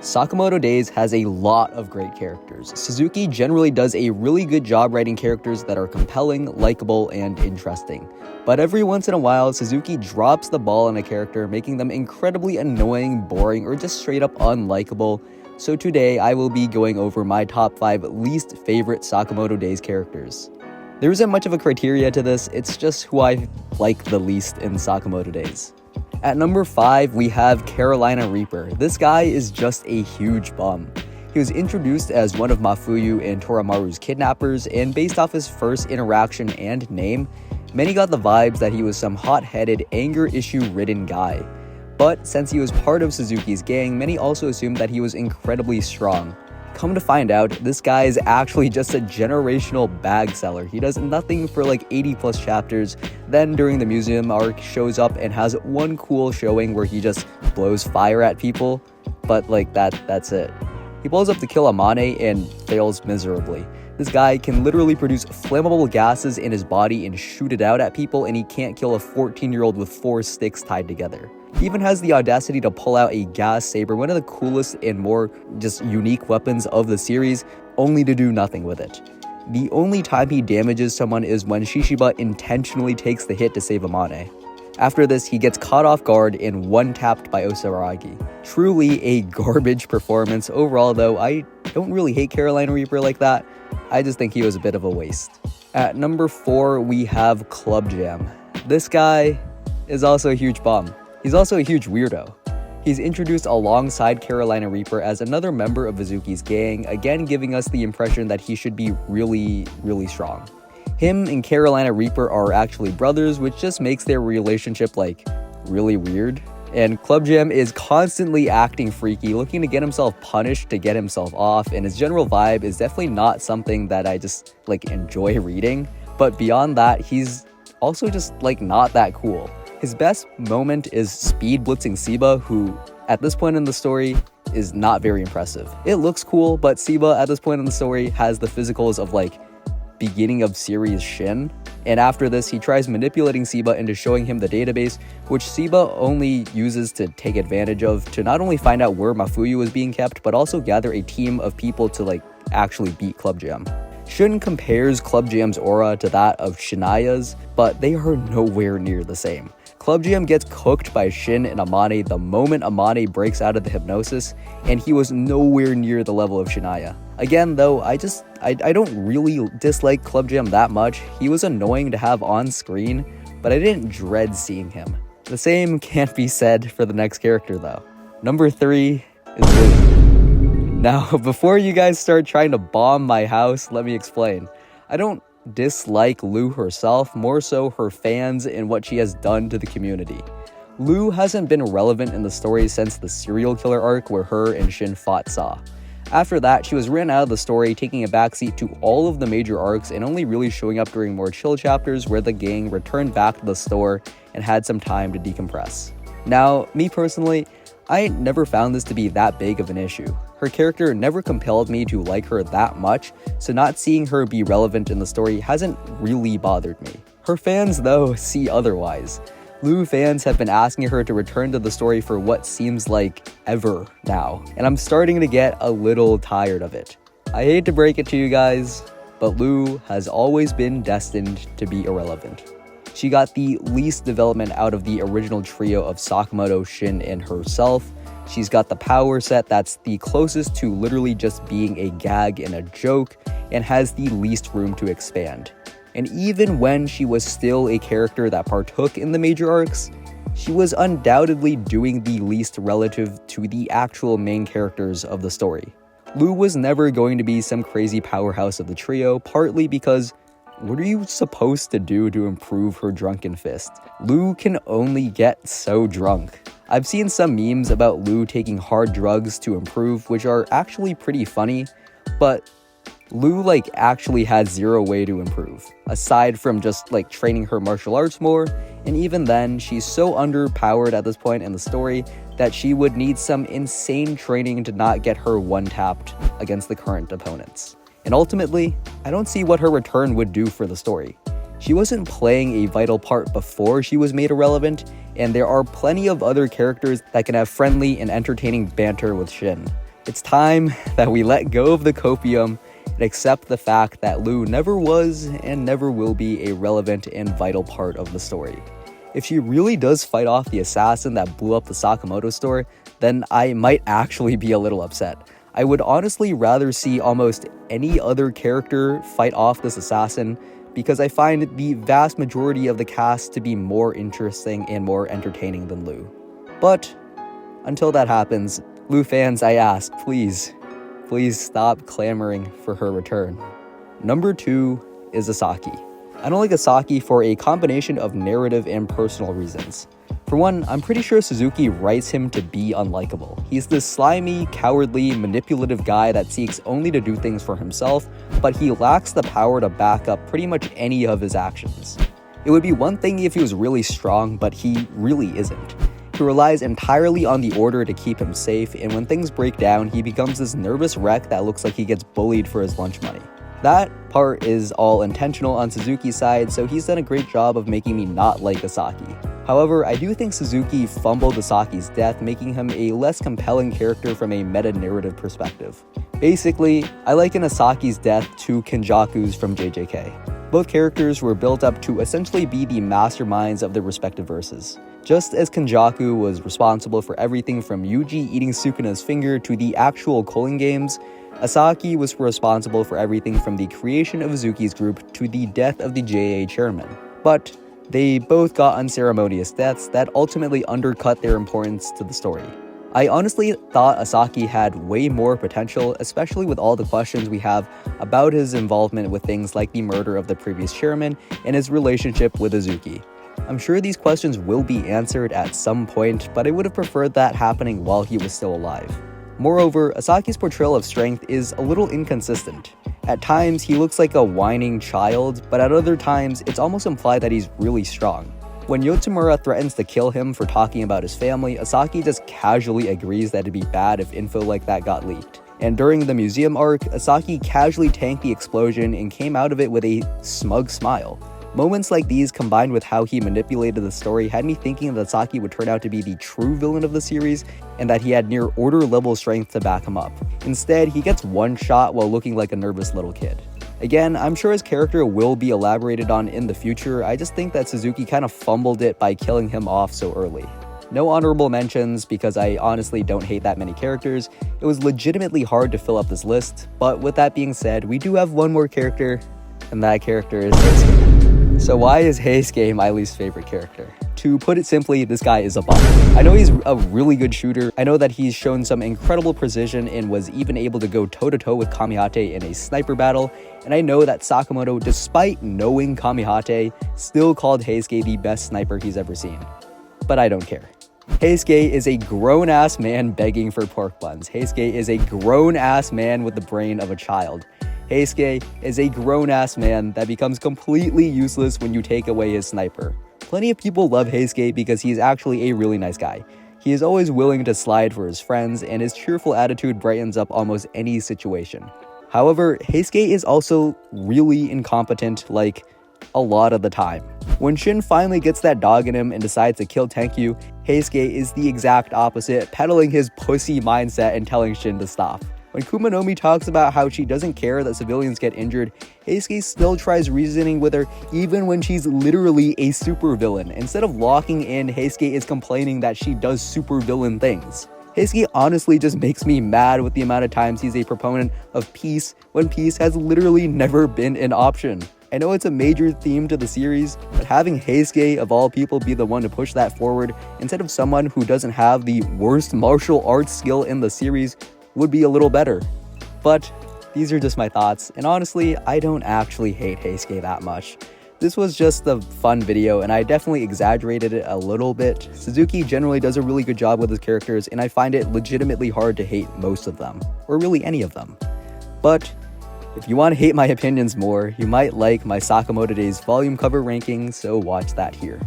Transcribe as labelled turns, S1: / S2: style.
S1: Sakamoto Days has a lot of great characters. Suzuki generally does a really good job writing characters that are compelling, likable, and interesting. But every once in a while, Suzuki drops the ball on a character, making them incredibly annoying, boring, or just straight up unlikable. So today, I will be going over my top 5 least favorite Sakamoto Days characters. There isn't much of a criteria to this, it's just who I like the least in Sakamoto Days. At number 5, we have Carolina Reaper. This guy is just a huge bum. He was introduced as one of Mafuyu and Toramaru's kidnappers, and based off his first interaction and name, many got the vibes that he was some hot-headed, anger issue-ridden guy. But since he was part of Suzuki's gang, many also assumed that he was incredibly strong. Come to find out, this guy is actually just a generational bag seller. He does nothing for like 80 plus chapters, then during the museum arc shows up and has one cool showing where he just blows fire at people, but like that's it. He blows up to kill Amane and fails miserably. This guy can literally produce flammable gases in his body and shoot it out at people, and he can't kill a 14-year-old with 4 sticks tied together. He even has the audacity to pull out a gas saber, one of the coolest and more just unique weapons of the series, only to do nothing with it. The only time he damages someone is when Shishiba intentionally takes the hit to save Amane. After this, he gets caught off guard and one-tapped by Osaragi. Truly a garbage performance. Overall though, I don't really hate Carolina Reaper like that. I just think he was a bit of a waste. At number 4, we have Club Jam. This guy is also a huge bum. He's also a huge weirdo. He's introduced alongside Carolina Reaper as another member of Izuki's gang, again giving us the impression that he should be really, really strong. Him and Carolina Reaper are actually brothers, which just makes their relationship like really weird. And Club Jam is constantly acting freaky, looking to get himself punished to get himself off, and his general vibe is definitely not something that I just like enjoy reading. But beyond that, he's also just like not that cool. His best moment is speed blitzing Siba, who at this point in the story is not very impressive. It looks cool, but Siba at this point in the story has the physicals of like beginning of series Shin. And after this, he tries manipulating Siba into showing him the database, which Siba only uses to take advantage of to not only find out where Mafuyu is being kept, but also gather a team of people to like actually beat Club Jam. Shin compares Club Jam's aura to that of Shinaya's, but they are nowhere near the same. Club Jam gets cooked by Shin and Amane the moment Amane breaks out of the hypnosis, and he was nowhere near the level of Shinaya. Again though, I don't really dislike Club Jam that much. He was annoying to have on screen, but I didn't dread seeing him. The same can't be said for the next character though. Number 3 is Lou. Now, before you guys start trying to bomb my house, let me explain. I don't dislike Lou herself, more so her fans and what she has done to the community. Lou hasn't been relevant in the story since the serial killer arc where her and Shin fought Sa. After that, she was written out of the story, taking a backseat to all of the major arcs and only really showing up during more chill chapters where the gang returned back to the store and had some time to decompress. Now, me personally, I never found this to be that big of an issue. Her character never compelled me to like her that much, so not seeing her be relevant in the story hasn't really bothered me. Her fans, though, see otherwise. Lou fans have been asking her to return to the story for what seems like ever now, and I'm starting to get a little tired of it. I hate to break it to you guys, but Lou has always been destined to be irrelevant. She got the least development out of the original trio of Sakamoto, Shin, and herself. She's got the power set that's the closest to literally just being a gag and a joke, and has the least room to expand. And even when she was still a character that partook in the major arcs, she was undoubtedly doing the least relative to the actual main characters of the story. Lou was never going to be some crazy powerhouse of the trio, partly because what are you supposed to do to improve her drunken fist? Lou can only get so drunk. I've seen some memes about Lou taking hard drugs to improve, which are actually pretty funny, but Lou like actually has zero way to improve, aside from just like training her martial arts more, and even then, she's so underpowered at this point in the story that she would need some insane training to not get her one-tapped against the current opponents. And ultimately, I don't see what her return would do for the story. She wasn't playing a vital part before she was made irrelevant, and there are plenty of other characters that can have friendly and entertaining banter with Shin. It's time that we let go of the copium and accept the fact that Lou never was and never will be a relevant and vital part of the story. If she really does fight off the assassin that blew up the Sakamoto store, then I might actually be a little upset. I would honestly rather see almost any other character fight off this assassin because I find the vast majority of the cast to be more interesting and more entertaining than Lou. But until that happens, Lou fans, I ask, please stop clamoring for her return. Number 2 is Asaki. I don't like Asaki for a combination of narrative and personal reasons. For one, I'm pretty sure Suzuki writes him to be unlikable. He's this slimy, cowardly, manipulative guy that seeks only to do things for himself, but he lacks the power to back up pretty much any of his actions. It would be one thing if he was really strong, but he really isn't. He relies entirely on the order to keep him safe, and when things break down, he becomes this nervous wreck that looks like he gets bullied for his lunch money. That part is all intentional on Suzuki's side, so he's done a great job of making me not like Asaki. However, I do think Suzuki fumbled Asaki's death, making him a less compelling character from a meta-narrative perspective. Basically, I liken Asaki's death to Kenjaku's from JJK. Both characters were built up to essentially be the masterminds of their respective verses. Just as Kenjaku was responsible for everything from Yuji eating Sukuna's finger to the actual culling games, Asaki was responsible for everything from the creation of Uzuki's group to the death of the JA chairman. But they both got unceremonious deaths that ultimately undercut their importance to the story. I honestly thought Asaki had way more potential, especially with all the questions we have about his involvement with things like the murder of the previous chairman and his relationship with Uzuki. I'm sure these questions will be answered at some point, but I would have preferred that happening while he was still alive. Moreover, Asaki's portrayal of strength is a little inconsistent. At times, he looks like a whining child, but at other times, it's almost implied that he's really strong. When Yotsumura threatens to kill him for talking about his family, Asaki just casually agrees that it'd be bad if info like that got leaked. And during the museum arc, Asaki casually tanked the explosion and came out of it with a smug smile. Moments like these, combined with how he manipulated the story, had me thinking that Asaki would turn out to be the true villain of the series, and that he had near order-level strength to back him up. Instead, he gets one shot while looking like a nervous little kid. Again, I'm sure his character will be elaborated on in the future, I just think that Suzuki kind of fumbled it by killing him off so early. No honorable mentions because I honestly don't hate that many characters. It was legitimately hard to fill up this list, but with that being said, we do have one more character, and that character is Haste. So why is Haste my least favorite character? To put it simply, this guy is a bot. I know he's a really good shooter. I know that he's shown some incredible precision and was even able to go toe-to-toe with Kamihate in a sniper battle. And I know that Sakamoto, despite knowing Kamihate, still called Haste the best sniper he's ever seen. But I don't care. Haste is a grown-ass man begging for pork buns. Haste is a grown-ass man with the brain of a child. Haste is a grown-ass man that becomes completely useless when you take away his sniper. Plenty of people love Haste because he's actually a really nice guy. He is always willing to slide for his friends, and his cheerful attitude brightens up almost any situation. However, Haste is also really incompetent, like, a lot of the time. When Shin finally gets that dog in him and decides to kill Tenkyu, Haste is the exact opposite, peddling his pussy mindset and telling Shin to stop. When Kumanomi talks about how she doesn't care that civilians get injured, Haste still tries reasoning with her even when she's literally a supervillain. Instead of locking in, Haste is complaining that she does supervillain things. Haste honestly just makes me mad with the amount of times he's a proponent of peace when peace has literally never been an option. I know it's a major theme to the series, but having Haste of all people be the one to push that forward instead of someone who doesn't have the worst martial arts skill in the series would be a little better. But these are just my thoughts, and honestly, I don't actually hate Haste that much. This was just a fun video, and I definitely exaggerated it a little bit. Suzuki generally does a really good job with his characters, and I find it legitimately hard to hate most of them, or really any of them. But if you want to hate my opinions more, you might like my Sakamoto Days volume cover ranking, so watch that here.